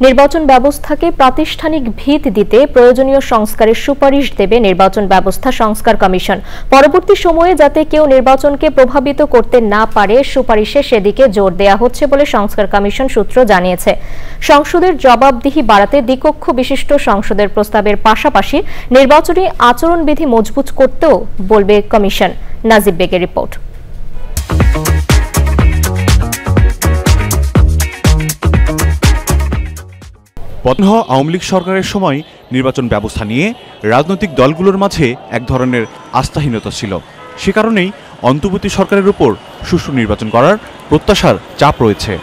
নির্বাচন ব্যবস্থাকে প্রাতিষ্ঠানিক ভিত দিতে প্রয়োজনীয় সংস্কারের সুপারিশ দেবে নির্বাচন ব্যবস্থা সংস্কার কমিশন। পরবর্তী সময়ে যাতে কেউ নির্বাচনকে প্রভাবিত করতে না পারে সুপারিশে সেদিকে জোর দেয়া হচ্ছে বলে সংস্কার কমিশন সূত্র জানিয়েছে। সংসদের জবাবদিহি বাড়াতে দ্বিকক্ষ বিশিষ্ট সংসদের প্রস্তাবের পাশাপাশি নির্বাচনী আচরণবিধি মজবুত করতেও বলবে কমিশন। নাজিব বেগের রিপোর্ট। পতন হওয়া আওয়ামী লীগ সরকারের সময় নির্বাচন ব্যবস্থা নিয়ে রাজনৈতিক দলগুলোর মাঝে এক ধরনের আস্থাহীনতা ছিল। সে কারণেই অন্তর্বর্তী সরকারের উপর সুষ্ঠু নির্বাচন করার প্রত্যাশার চাপ রয়েছে।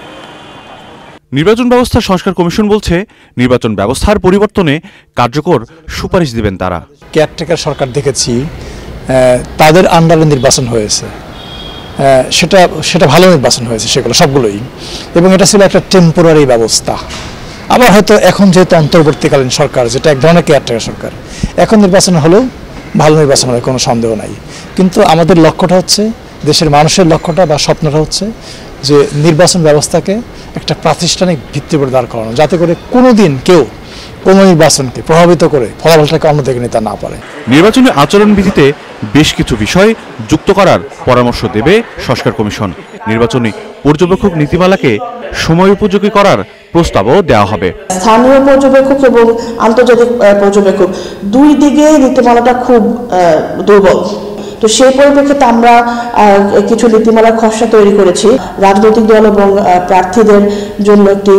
নির্বাচন ব্যবস্থা সংস্কার কমিশন বলছে, নির্বাচন ব্যবস্থার পরিবর্তনে কার্যকর সুপারিশ দেবেন তারা। কেয়ারটেকার সরকার দেখেছি, তাদের আন্ডারে নির্বাচন হয়েছে, সেটা ভালো নির্বাচন হয়েছে, সেগুলো সবগুলোই, এবং এটা ছিল একটা টেম্পোরারি ব্যবস্থা। আবার হয়তো এখন যেহেতু অন্তর্বর্তীকালীন সরকার, যেটা এক ধরনের কেয়ারটেকার সরকার, এখন নির্বাচন হলেও ভালো নির্বাচন হবে, কোনো সন্দেহ নাই। কিন্তু আমাদের লক্ষ্যটা হচ্ছে, দেশের মানুষের লক্ষ্যটা বা স্বপ্নটা হচ্ছে যে নির্বাচন ব্যবস্থাকে একটা প্রাতিষ্ঠানিক ভিত্তির উপর দাঁড় করানো, যাতে করে কোনোদিন কেউ কোনো নির্বাচনকে প্রভাবিত করে ফলাফলটাকে অন্যদিকে নিতে না পারে। নির্বাচনী আচরণবিধিতে বেশ কিছু বিষয় যুক্ত করার পরামর্শ দেবে সংস্কার কমিশন। নির্বাচনী পর্যবেক্ষক নীতিমালাকে সময় উপযোগী করার প্রস্তাবও দেওয়া হবে। স্থানীয় পর্যবেক্ষক এবং আন্তর্জাতিক পর্যবেক্ষক দুই দিকে নীতিমালাটা খুব দুর্বল। তো সেই পরিপ্রেক্ষিতে আমরা কিছু নীতিমালার খসড়া তৈরি করেছি। রাজনৈতিক দল এবং প্রার্থীদের জন্য একটি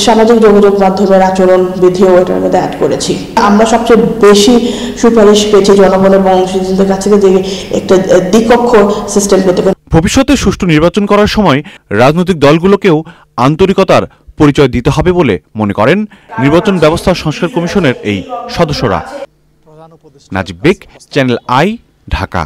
সামাজিক যোগাযোগ মাধ্যমের আচরণ বিধিও এটার মধ্যে অ্যাড করেছি। আমরা সবচেয়ে বেশি সুপারিশ পেয়েছি জনগণ এবং অংশীদারদের কাছ থেকে, যে একটা দ্বিকক্ষ সিস্টেম পেতে। ভবিষ্যতে সুষ্ঠু নির্বাচন করার সময় রাজনৈতিক দলগুলোকেও আন্তরিকতার পরিচয় দিতে হবে বলে মনে করেন নির্বাচন ব্যবস্থা সংস্কার কমিশনের এই সদস্যরা। নাজিব বেগ, চ্যানেল আই, ঢাকা।